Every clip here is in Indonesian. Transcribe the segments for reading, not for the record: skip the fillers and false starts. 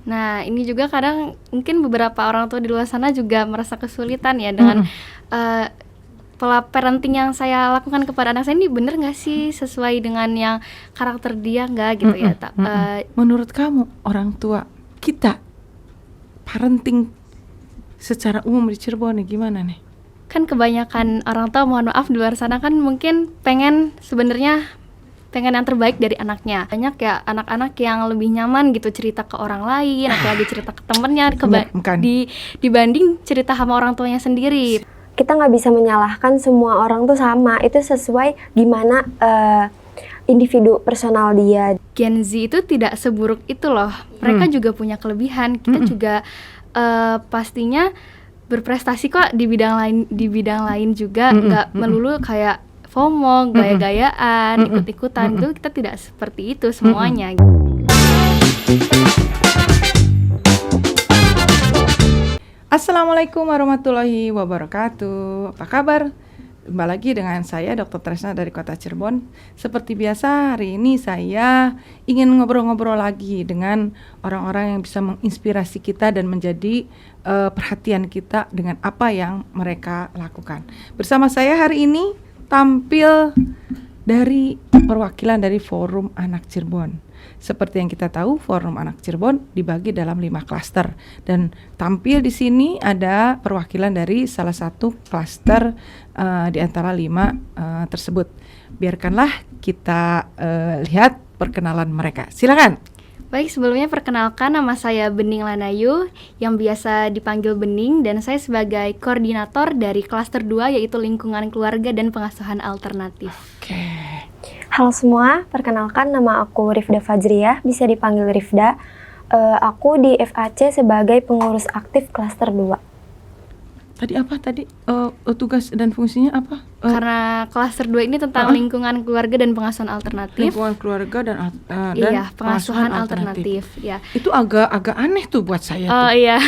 Nah, ini juga kadang mungkin beberapa orang tua di luar sana juga merasa kesulitan ya dengan pola parenting yang saya lakukan kepada anak saya ini bener nggak sih, sesuai dengan yang karakter dia nggak gitu ya. Menurut kamu orang tua kita parenting secara umum di Cirebon nih gimana nih? Kan kebanyakan orang tua, mohon maaf, di luar sana kan mungkin pengen yang terbaik dari anaknya. Banyak ya anak-anak yang lebih nyaman gitu cerita ke orang lain, apalagi cerita ke temennya dibanding cerita sama orang tuanya sendiri. Kita nggak bisa menyalahkan semua orang tuh sama, itu sesuai gimana individu personal dia. Gen Z itu tidak seburuk itu loh, mereka juga punya kelebihan. Kita juga pastinya berprestasi kok di bidang lain juga, nggak melulu kayak FOMO, gaya-gayaan, ikut-ikutan. Itu kita tidak seperti itu semuanya. Assalamualaikum warahmatullahi wabarakatuh. Apa kabar? Kembali lagi dengan saya Dr. Tresna dari Kota Cirebon. Seperti biasa, hari ini saya ingin ngobrol-ngobrol lagi dengan orang-orang yang bisa menginspirasi kita dan menjadi perhatian kita dengan apa yang mereka lakukan. Bersama saya hari ini tampil dari perwakilan dari Forum Anak Cirebon. Seperti yang kita tahu, Forum Anak Cirebon dibagi dalam 5 klaster, dan tampil di sini ada perwakilan dari salah satu klaster di antara 5 tersebut. Biarkanlah kita lihat perkenalan mereka. Silakan. Baik, sebelumnya perkenalkan, nama saya Bening Lanayu yang biasa dipanggil Bening, dan saya sebagai koordinator dari klaster 2 yaitu lingkungan keluarga dan pengasuhan alternatif. Halo semua, perkenalkan nama aku Rifda Fajriyah, bisa dipanggil Rifda. Aku di FAC sebagai pengurus aktif klaster 2. Tadi apa tadi? Tugas dan fungsinya apa? Karena klaster 2 ini tentang lingkungan keluarga dan pengasuhan alternatif. Lingkungan keluarga dan pengasuhan alternatif. Ya. Itu agak aneh tuh buat saya. Oh iya.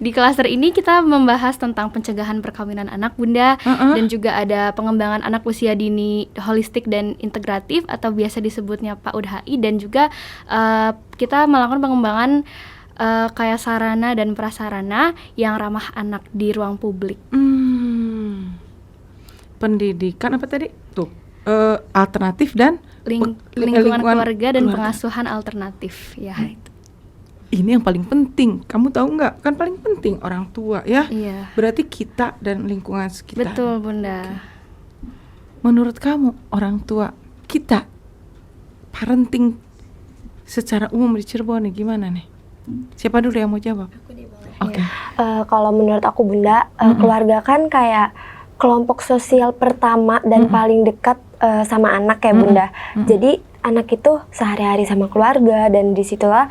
Di klaster ini kita membahas tentang pencegahan perkawinan anak, Bunda, dan juga ada pengembangan anak usia dini holistik dan integratif atau biasa disebutnya PAUD HI, dan juga kita melakukan pengembangan kayak sarana dan prasarana yang ramah anak di ruang publik. Pendidikan apa tadi? Tuh, alternatif dan lingkungan keluarga dan pengasuhan alternatif. Ya, itu. Ini yang paling penting. Kamu tahu nggak? Kan paling penting orang tua ya. Iya. Berarti kita dan lingkungan sekitar. Betul, Bunda. Menurut kamu orang tua kita parenting secara umum di Cirebon nih gimana nih? Siapa dulu yang mau jawab? Oke. Kalau menurut aku, Bunda, keluarga kan kayak kelompok sosial pertama dan paling dekat sama anak ya, Bunda. Jadi anak itu sehari-hari sama keluarga, dan disitulah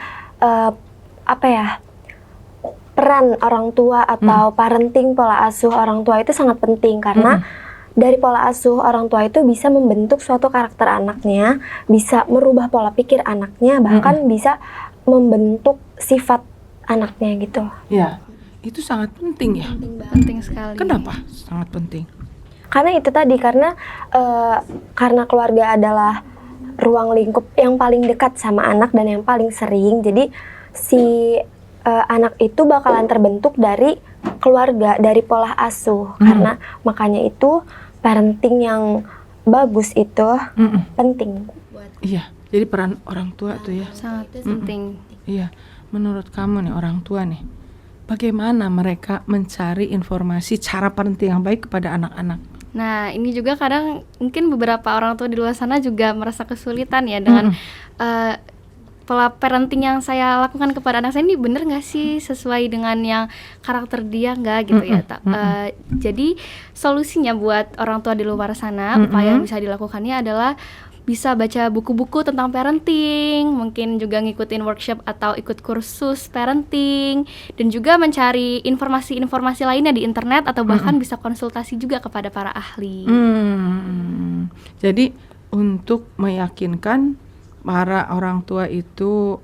peran orang tua atau parenting, pola asuh orang tua itu sangat penting, karena dari pola asuh orang tua itu bisa membentuk suatu karakter anaknya, bisa merubah pola pikir anaknya, bahkan bisa membentuk sifat anaknya gitu. Ya, itu sangat penting ya. Penting sekali. Kenapa sangat penting? Karena itu tadi, karena keluarga adalah ruang lingkup yang paling dekat sama anak dan yang paling sering. Jadi si anak itu bakalan terbentuk dari keluarga, dari pola asuh. Karena makanya itu parenting yang bagus itu penting. Iya, jadi peran orang tua tuh ya sangat penting. Iya, menurut kamu nih orang tua nih, bagaimana mereka mencari informasi cara parenting yang baik kepada anak-anak? Nah, ini juga kadang mungkin beberapa orang tua di luar sana juga merasa kesulitan ya dengan pola parenting yang saya lakukan kepada anak saya ini bener nggak sih, sesuai dengan yang karakter dia nggak gitu ya. Jadi solusinya buat orang tua di luar sana, upaya yang bisa dilakukannya adalah bisa baca buku-buku tentang parenting, mungkin juga ngikutin workshop atau ikut kursus parenting, dan juga mencari informasi-informasi lainnya di internet, atau bahkan bisa konsultasi juga kepada para ahli. Jadi untuk meyakinkan para orang tua itu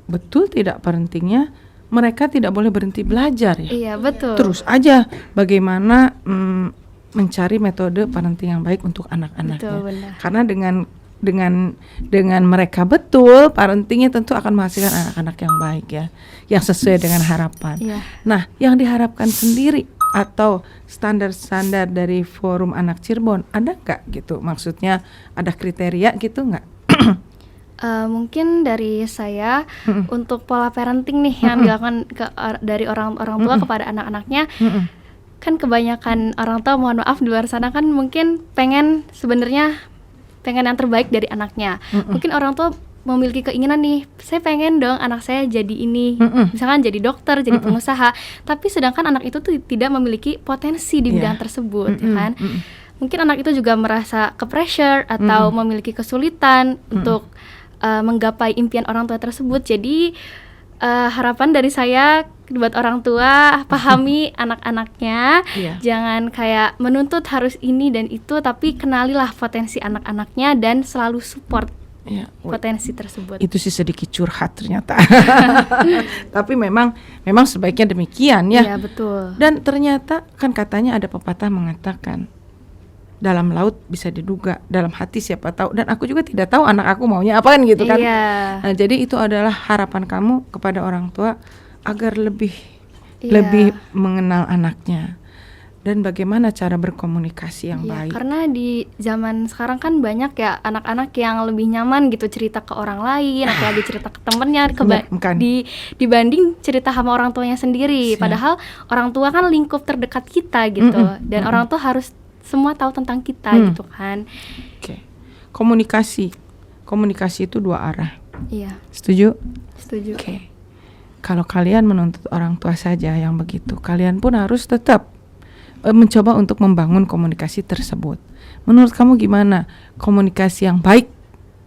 betul tidak parentingnya, mereka tidak boleh berhenti belajar ya. Iya, betul. Terus aja bagaimana mencari metode parenting yang baik untuk anak-anaknya. Betul, benar. Karena dengan dengan mereka betul, parentingnya tentu akan menghasilkan anak-anak yang baik ya, yang sesuai dengan harapan. Iya. Nah, yang diharapkan sendiri atau standar-standar dari Forum Anak Cirebon ada nggak gitu? Maksudnya ada kriteria gitu nggak? Mungkin dari saya untuk pola parenting nih yang dilakukan dari orang tua kepada anak-anaknya, kan kebanyakan orang tua, mohon maaf, di luar sana kan mungkin pengen yang terbaik dari anaknya. Mungkin orang tua memiliki keinginan nih, saya pengen dong anak saya jadi ini, misalkan jadi dokter, jadi pengusaha, tapi sedangkan anak itu tuh tidak memiliki potensi di bidang tersebut, ya kan? Mungkin anak itu juga merasa ke-pressure atau memiliki kesulitan untuk menggapai impian orang tua tersebut. Jadi harapan dari saya buat orang tua, pahami anak-anaknya, jangan kayak menuntut harus ini dan itu, tapi kenalilah potensi anak-anaknya dan selalu support potensi tersebut. Itu sih sedikit curhat ternyata. Tapi memang sebaiknya demikian ya. Iya, betul. Dan ternyata kan katanya ada pepatah mengatakan, dalam laut bisa diduga, dalam hati siapa tahu. Dan aku juga tidak tahu anak aku maunya apa kan gitu kan. Iya. Nah, jadi itu adalah harapan kamu kepada orang tua agar lebih mengenal anaknya dan bagaimana cara berkomunikasi yang baik. Karena di zaman sekarang kan banyak ya anak-anak yang lebih nyaman gitu cerita ke orang lain, apalagi cerita ke temennya dibanding cerita sama orang tuanya sendiri. Padahal orang tua kan lingkup terdekat kita gitu, dan orang tua harus semua tahu tentang kita gitu kan. Oke. Komunikasi itu dua arah. Iya. Setuju? Setuju. Oke. Kalau kalian menuntut orang tua saja yang begitu, kalian pun harus tetap mencoba untuk membangun komunikasi tersebut. Menurut kamu gimana komunikasi yang baik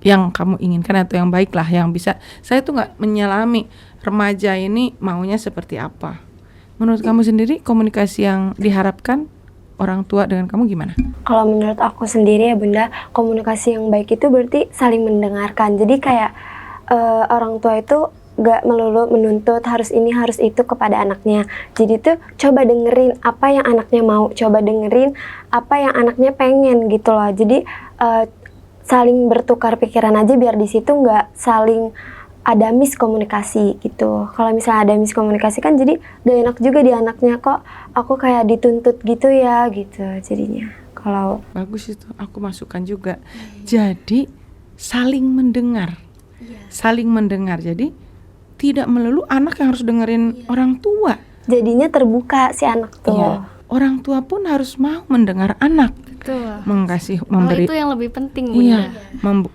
yang kamu inginkan, atau yang baik lah, yang bisa, saya tuh nggak menyelami remaja ini maunya seperti apa. Menurut kamu sendiri komunikasi yang diharapkan orang tua dengan kamu gimana? Kalau menurut aku sendiri ya Bunda, komunikasi yang baik itu berarti saling mendengarkan. Jadi kayak orang tua itu gak melulu menuntut harus ini harus itu kepada anaknya. Jadi tuh coba dengerin apa yang anaknya mau, coba dengerin apa yang anaknya pengen gitu loh. Jadi saling bertukar pikiran aja biar di situ nggak saling ada miskomunikasi gitu. Kalau misalnya ada miskomunikasi kan jadi gak enak juga di anaknya, kok aku kayak dituntut gitu ya gitu jadinya. Kalau bagus itu aku masukkan juga. Jadi saling mendengar. Saling mendengar. Jadi tidak melulu anak yang harus dengerin orang tua. Jadinya terbuka si anak tuh. Iya. Orang tua pun harus mau mendengar anak. Betul. Memberi. Itu yang lebih penting, Bunda.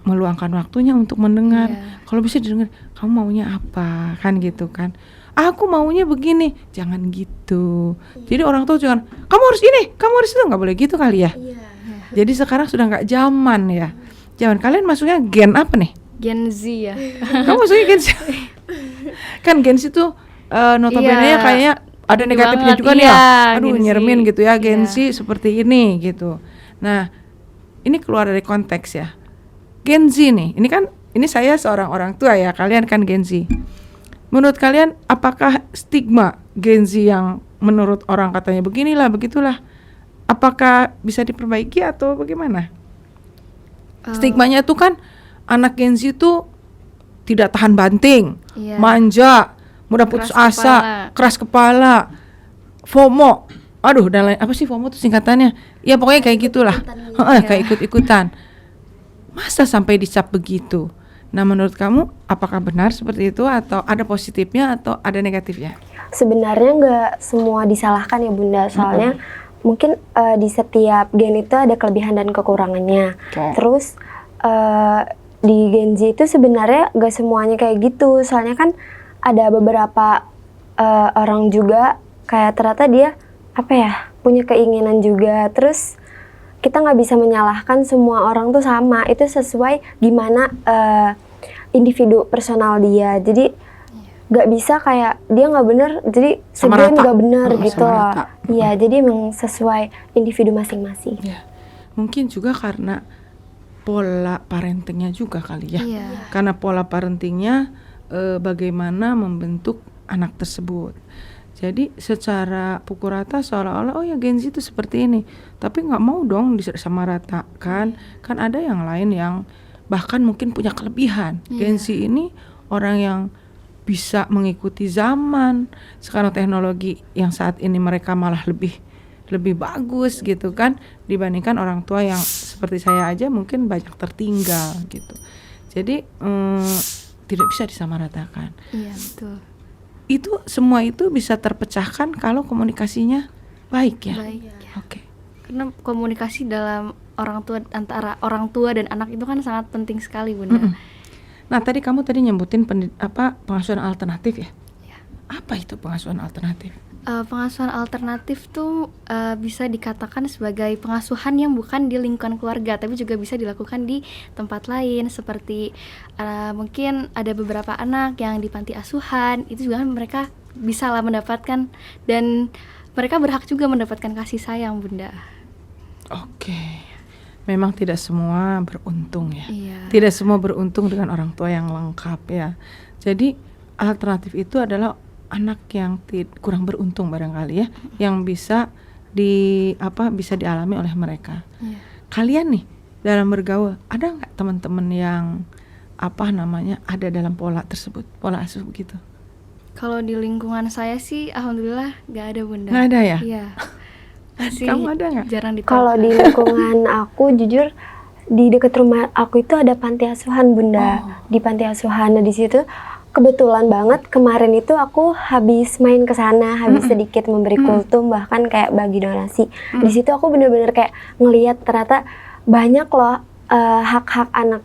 Meluangkan waktunya untuk mendengar. Kalau bisa didengar, kamu maunya apa, kan gitu kan? Aku maunya begini, jangan gitu. Jadi orang tua jangan, kamu harus ini, kamu harus itu, nggak boleh gitu kali ya. Jadi sekarang sudah nggak zaman ya. Zaman kalian masuknya gen apa nih? Gen Z ya. Kamu masuknya Gen Z. Kan Gen Z tuh notabene kayaknya ada negatifnya juga nih ya. Aduh, nyeremin gitu ya, Gen Z seperti ini gitu. Nah, ini keluar dari konteks ya. Gen Z nih, ini saya seorang orang tua ya, kalian kan Gen Z. Menurut kalian apakah stigma Gen Z yang menurut orang katanya beginilah, begitulah, apakah bisa diperbaiki atau bagaimana? Stigmanya tuh kan anak Gen Z tuh tidak tahan banting, manja, mudah putus asa, keras kepala, FOMO. Aduh, dan lain, apa sih FOMO tuh singkatannya? Ya pokoknya kayak gitulah. Kayak ikut-ikutan. Masa sampai dicap begitu? Nah, menurut kamu apakah benar seperti itu, atau ada positifnya atau ada negatifnya? Sebenarnya nggak semua disalahkan ya Bunda, soalnya mungkin di setiap gen itu ada kelebihan dan kekurangannya. Terus di Gen Z itu sebenarnya nggak semuanya kayak gitu, soalnya kan ada beberapa orang juga kayak ternyata dia punya keinginan juga. Terus kita nggak bisa menyalahkan semua orang tuh sama, itu sesuai gimana individu personal dia. Jadi nggak bisa kayak dia nggak bener jadi sebenarnya nggak bener gitu loh. Iya, jadi emang sesuai individu masing-masing. Mungkin juga karena pola parentingnya juga kali ya. Karena pola parentingnya bagaimana membentuk anak tersebut. Jadi secara pukul rata seolah-olah Gen Z itu seperti ini, tapi nggak mau dong disamaratakan. Kan ada yang lain yang bahkan mungkin punya kelebihan. Gen Z ini orang yang bisa mengikuti zaman. Sekarang teknologi yang saat ini mereka malah lebih bagus gitu kan, dibandingkan orang tua yang seperti saya aja mungkin banyak tertinggal gitu. Jadi tidak bisa disamaratakan. Iya, betul. Itu semua itu bisa terpecahkan kalau komunikasinya baik ya. Baik. Oke. Karena komunikasi dalam orang tua, antara orang tua dan anak itu kan sangat penting sekali, Bunda. Nah, tadi kamu nyebutin pengasuhan alternatif ya? Ya. Apa itu pengasuhan alternatif? Pengasuhan alternatif tuh bisa dikatakan sebagai pengasuhan yang bukan di lingkungan keluarga, tapi juga bisa dilakukan di tempat lain, seperti mungkin ada beberapa anak yang di panti asuhan, itu juga kan mereka bisa lah mendapatkan, dan mereka berhak juga mendapatkan kasih sayang, Bunda. Oke. Memang tidak semua beruntung ya. Iya. Tidak semua beruntung dengan orang tua yang lengkap ya. Jadi alternatif itu adalah anak yang kurang beruntung barangkali ya, yang bisa bisa dialami oleh mereka. Iya. Kalian nih dalam bergaul ada nggak teman-teman yang ada dalam pola tersebut, pola asuh gitu? Kalau di lingkungan saya sih alhamdulillah nggak ada, Bunda. Nggak ada ya? Iya. Masih Kamu ada nggak? jarang ditemukan. Kalau di lingkungan aku jujur di dekat rumah aku itu ada panti asuhan, Bunda. Di panti asuhan. Nah, di situ kebetulan banget kemarin itu aku habis main ke sana, habis sedikit memberi kultum, bahkan kayak bagi donasi. Di situ aku bener-bener kayak ngelihat ternyata banyak loh hak-hak anak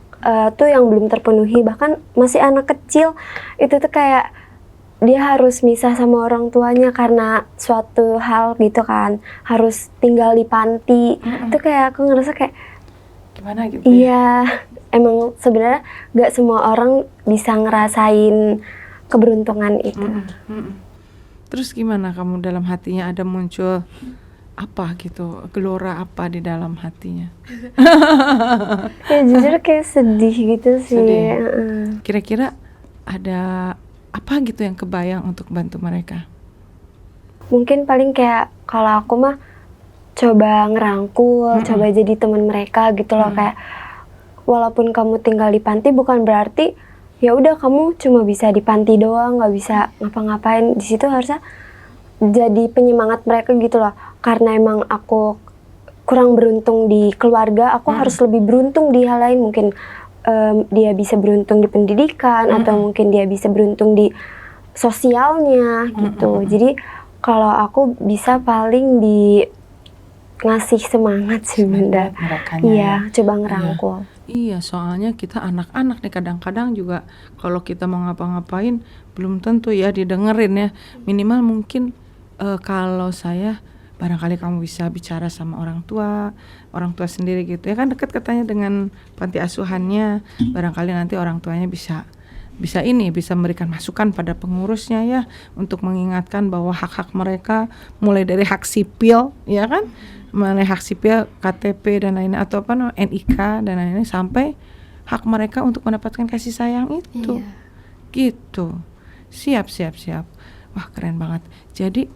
tuh yang belum terpenuhi, bahkan masih anak kecil itu tuh kayak dia harus misah sama orang tuanya karena suatu hal gitu kan, harus tinggal di panti. Itu kayak aku ngerasa kayak Gimana gitu? iya, emang sebenarnya gak semua orang bisa ngerasain keberuntungan itu. Terus gimana kamu dalam hatinya ada muncul apa gitu, gelora apa di dalam hatinya? Ya jujur kayak sedih gitu sih. Sedih. Kira-kira ada apa gitu yang kebayang untuk bantu mereka? Mungkin paling kayak kalau aku mah coba ngerangkul, coba jadi teman mereka gitu loh, kayak walaupun kamu tinggal di panti bukan berarti ya udah kamu cuma bisa di panti doang, nggak bisa ngapa-ngapain. Di situ harusnya jadi penyemangat mereka gitu loh. Karena emang aku kurang beruntung di keluarga, aku harus lebih beruntung di hal lain. Mungkin dia bisa beruntung di pendidikan, atau mungkin dia bisa beruntung di sosialnya gitu. Jadi kalau aku bisa paling di ngasih semangat sih, Bunda. Iya, coba ngerangkul. Iya, soalnya kita anak-anak nih kadang-kadang juga kalau kita mau ngapa-ngapain belum tentu ya didengerin ya. Minimal mungkin kalau saya barangkali kamu bisa bicara sama orang tua sendiri gitu ya kan, dekat katanya dengan panti asuhannya, barangkali nanti orang tuanya bisa memberikan masukan pada pengurusnya ya, untuk mengingatkan bahwa hak-hak mereka mulai dari hak sipil ya kan, mulai hak sipil, KTP dan lainnya, atau NIK dan lainnya, sampai hak mereka untuk mendapatkan kasih sayang itu. Iya. Gitu. Siap. Wah, keren banget. Jadi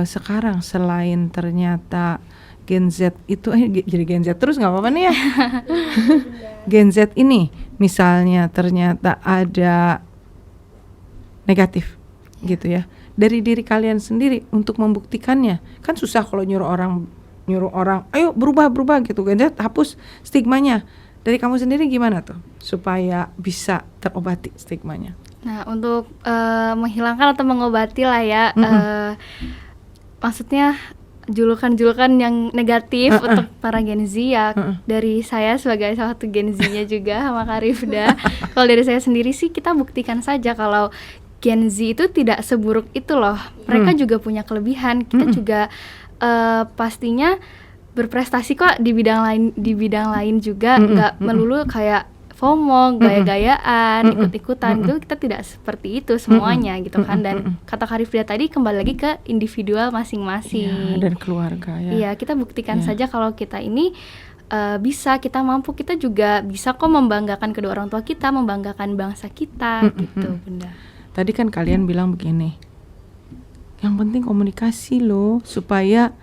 sekarang selain ternyata Gen Z itu jadi Gen Z terus nggak apa-apa nih ya. Gen Z ini misalnya ternyata ada negatif gitu ya. Dari diri kalian sendiri untuk membuktikannya. Kan susah kalau nyuruh orang, ayo berubah gitu. Gen Z hapus stigmanya. Dari kamu sendiri gimana tuh supaya bisa terobati stigmanya? Nah, untuk menghilangkan atau mengobati lah ya, maksudnya julukan-julukan yang negatif untuk para Gen Z ya, dari saya sebagai salah satu Gen Z-nya juga sama Kak Rifda. Kalau dari saya sendiri sih, kita buktikan saja kalau Gen Z itu tidak seburuk itu loh. Mereka juga punya kelebihan. Kita juga pastinya berprestasi kok di bidang lain juga, nggak melulu kayak FOMO, gaya-gayaan, ikut-ikutan, itu kita tidak seperti itu semuanya gitu kan. Dan kata Kak Rifda tadi, kembali lagi ke individual masing-masing. Ya, dan keluarga ya. Iya, kita buktikan saja kalau kita ini bisa, kita mampu, kita juga bisa kok membanggakan kedua orang tua kita, membanggakan bangsa kita gitu, Bunda. Tadi kan kalian bilang begini, yang penting komunikasi loh, supaya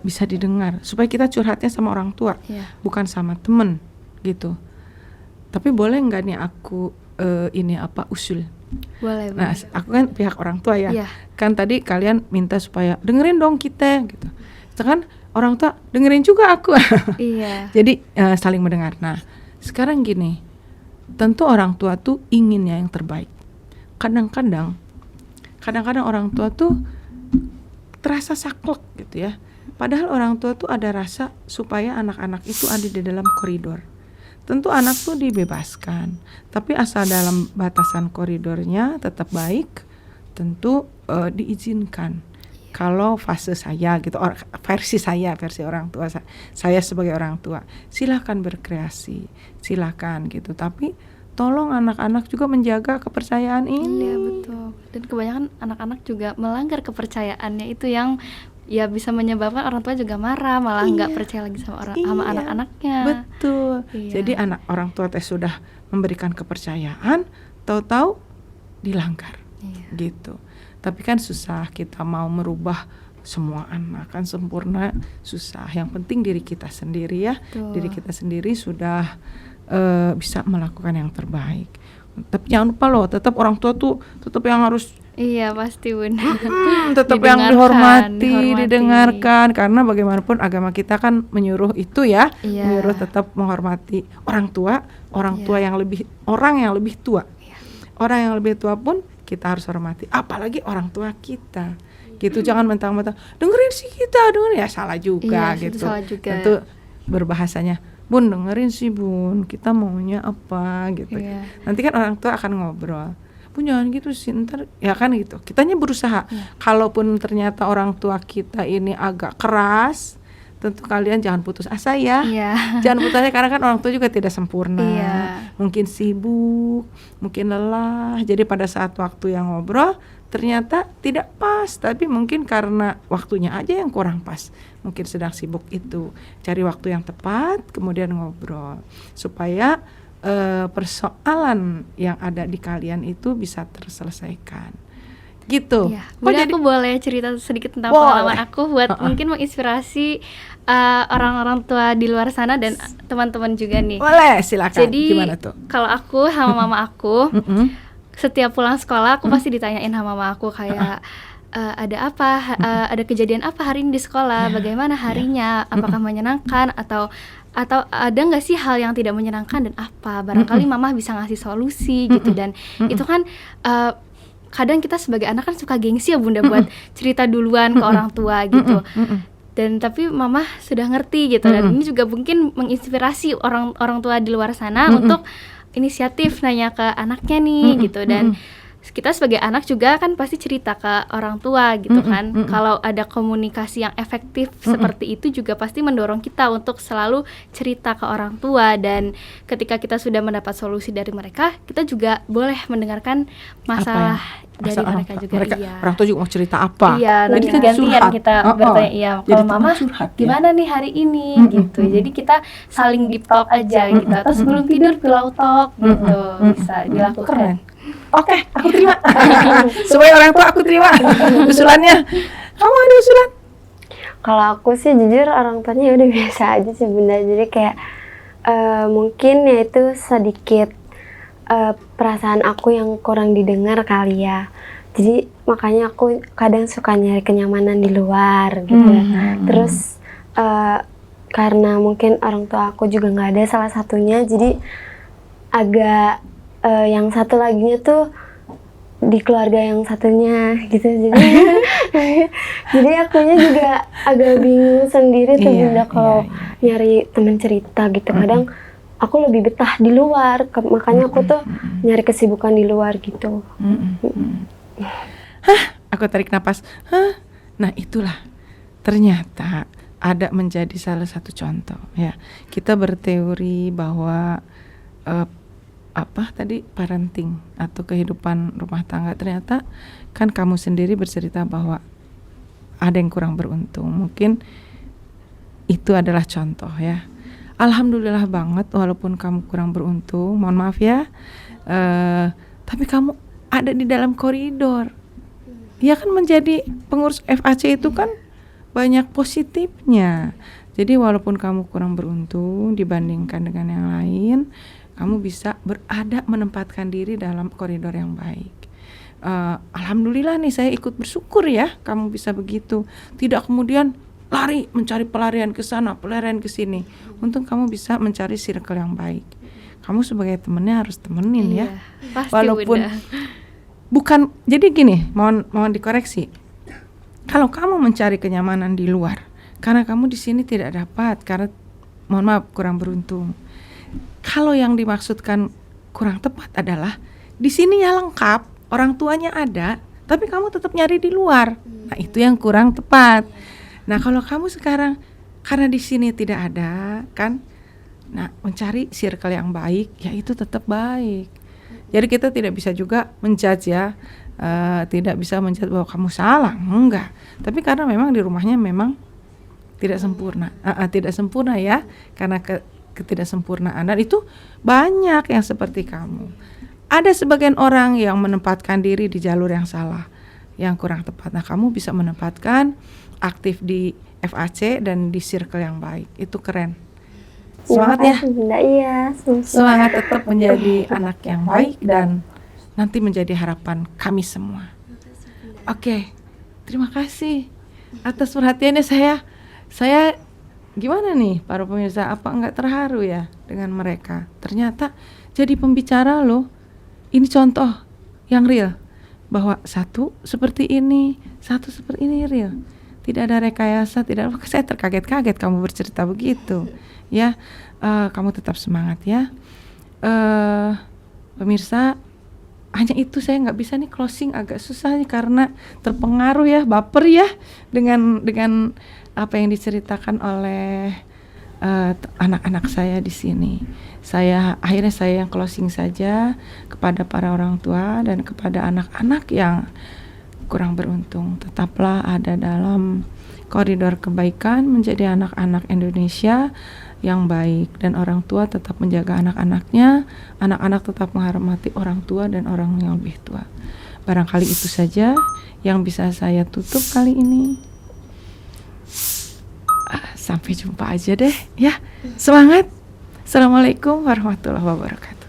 bisa didengar, supaya kita curhatnya sama orang tua, bukan sama temen gitu. Tapi boleh nggak nih aku usul? Boleh. Nah, aku kan pihak orang tua ya. Iya. Kan tadi kalian minta supaya dengerin dong kita gitu. Sekarang orang tua dengerin juga aku. Iya. Jadi saling mendengar. Nah, sekarang gini, tentu orang tua tuh inginnya yang terbaik. Kadang-kadang orang tua tuh terasa saklek gitu ya. Padahal orang tua tuh ada rasa supaya anak-anak itu ada di dalam koridor. Tentu anak tuh dibebaskan, tapi asal dalam batasan koridornya tetap baik, tentu diizinkan. Kalau fase saya gitu, versi orang tua, saya sebagai orang tua, silahkan berkreasi, silahkan gitu. Tapi tolong anak-anak juga menjaga kepercayaan ini. Iya, betul. Dan kebanyakan anak-anak juga melanggar kepercayaannya, itu yang ya bisa menyebabkan orang tua juga marah, malah nggak percaya lagi sama sama anak-anaknya. Betul. Iya. Jadi orang tua teh sudah memberikan kepercayaan, tahu-tahu dilanggar. Iya. Gitu. Tapi kan susah, kita mau merubah semua anak kan sempurna, susah. Yang penting diri kita sendiri ya. Betul. Diri kita sendiri sudah bisa melakukan yang terbaik. Tapi jangan lupa loh, tetap orang tua tuh tetap yang harus Iya, pasti Bun. tetap yang didengarkan, karena bagaimanapun agama kita kan menyuruh itu ya. Iya. Menyuruh tetap menghormati orang tua yang lebih tua. Iya. Orang yang lebih tua pun kita harus hormati, apalagi orang tua kita. Gitu, jangan mentang-mentang dengerin sih kita, dengerin ya, salah juga Iya, itu gitu. salah juga. Tentu berbahasanya, Bun dengerin sih Bun, kita maunya apa gitu. Iya. Nanti kan orang tua akan ngobrol, Bun jangan gitu sih, ntar ya kan gitu. Kitanya berusaha. Kalaupun ternyata orang tua kita ini agak keras, tentu kalian jangan putus asa ya. Iya. Jangan putus asa, karena kan orang tua juga tidak sempurna. Iya. Mungkin sibuk, mungkin lelah. Jadi pada saat waktu yang ngobrol ternyata tidak pas, tapi mungkin karena waktunya aja yang kurang pas. Mungkin sedang sibuk itu. Cari waktu yang tepat, kemudian ngobrol supaya persoalan yang ada di kalian itu bisa terselesaikan. Gitu. Iya. Bunda, aku boleh cerita sedikit tentang Boleh. pengalaman aku buat mungkin menginspirasi orang-orang tua di luar sana dan teman-teman juga nih. Boleh, silakan. Jadi Gimana tuh? kalau aku sama mama aku setiap pulang sekolah aku pasti ditanyain sama mama aku kayak ada apa, ada kejadian apa hari ini di sekolah, bagaimana harinya, apakah menyenangkan atau ada nggak sih hal yang tidak menyenangkan dan apa, barangkali mama bisa ngasih solusi gitu. Dan itu kan kadang kita sebagai anak kan suka gengsi ya Bunda buat cerita duluan ke orang tua gitu. Dan tapi mama sudah ngerti gitu, dan ini juga mungkin menginspirasi orang tua di luar sana untuk inisiatif nanya ke anaknya nih gitu. Dan kita sebagai anak juga kan pasti cerita ke orang tua gitu kan. Kalau ada komunikasi yang efektif seperti itu juga pasti mendorong kita untuk selalu cerita ke orang tua. Dan ketika kita sudah mendapat solusi dari mereka, kita juga boleh mendengarkan masalah dari mereka juga. Iya. Orang tua juga mau cerita apa? Iya, nanti kita gantian kita bertanya, iya, kalau mama gimana nih hari ini gitu. Jadi kita saling deep talk aja gitu. Atau sebelum tidur pillow talk gitu, bisa dilakukan. Keren. Oke, aku terima. Sebagai orang tua aku terima usulannya. Kamu ada usulan? Kalau aku sih jujur orang tuanya udah biasa aja sih Bunda. Jadi kayak mungkin ya itu sedikit perasaan aku yang kurang didengar kali ya. Jadi makanya aku kadang suka nyari kenyamanan di luar gitu ya. Terus karena mungkin orang tua aku juga nggak ada salah satunya, jadi agak yang satu laginya tuh di keluarga yang satunya gitu. Jadi akunya juga agak bingung sendiri tuh Bunda kalau nyari teman cerita gitu. Kadang aku lebih betah di luar, makanya aku tuh nyari kesibukan di luar gitu. Aku tarik napas. Nah itulah ternyata ada menjadi salah satu contoh ya. Kita berteori bahwa parenting atau kehidupan rumah tangga, ternyata kan kamu sendiri bercerita bahwa ada yang kurang beruntung. Mungkin itu adalah contoh ya. Alhamdulillah banget walaupun kamu kurang beruntung, mohon maaf ya, tapi kamu ada di dalam koridor. Ya kan, menjadi pengurus FAC itu kan banyak positifnya. Jadi walaupun kamu kurang beruntung dibandingkan dengan yang lain, kamu bisa menempatkan diri dalam koridor yang baik. Alhamdulillah nih, saya ikut bersyukur ya kamu bisa begitu. Tidak kemudian lari mencari pelarian ke sana, pelarian ke sini. Untung kamu bisa mencari circle yang baik. Kamu sebagai temennya harus temenin ya. Pasti, Walaupun Bunda. bukan, jadi gini, mohon dikoreksi. Kalau kamu mencari kenyamanan di luar, karena kamu di sini tidak dapat, karena mohon maaf kurang beruntung. Kalau yang dimaksudkan kurang tepat adalah di sini ya lengkap, orang tuanya ada, tapi kamu tetap nyari di luar. Nah, itu yang kurang tepat. Nah, kalau kamu sekarang karena di sini tidak ada, kan? Nah, mencari circle yang baik, ya itu tetap baik. Jadi kita tidak bisa juga menjudge ya, tidak bisa menjudge bahwa kamu salah, enggak. Tapi karena memang di rumahnya memang tidak sempurna ya, karena ketidaksempurnaan, dan itu banyak yang seperti kamu. Ada sebagian orang yang menempatkan diri di jalur yang salah, yang kurang tepat. Nah, kamu bisa menempatkan aktif di FAC dan di circle yang baik. Itu keren. Semangat ya. Bunda, iya. Semangat tetap menjadi anak yang baik dan nanti menjadi harapan kami semua. Oke, terima kasih atas perhatiannya. Saya gimana nih para pemirsa, apa enggak terharu ya dengan mereka? Ternyata jadi pembicara loh. Ini contoh yang real, bahwa satu seperti ini real. Tidak ada rekayasa, saya terkaget-kaget kamu bercerita begitu. Ya, kamu tetap semangat ya. Pemirsa, hanya itu, saya nggak bisa nih closing, agak susah nih karena terpengaruh ya, baper ya dengan apa yang diceritakan oleh anak-anak saya di sini. Akhirnya saya yang closing saja kepada para orang tua dan kepada anak-anak yang kurang beruntung. Tetaplah ada dalam koridor kebaikan, menjadi anak-anak Indonesia yang baik, dan orang tua tetap menjaga anak-anaknya, anak-anak tetap menghormati orang tua dan orang yang lebih tua. Barangkali itu saja yang bisa saya tutup kali ini. Sampai jumpa aja deh ya. Semangat. Assalamualaikum warahmatullahi wabarakatuh.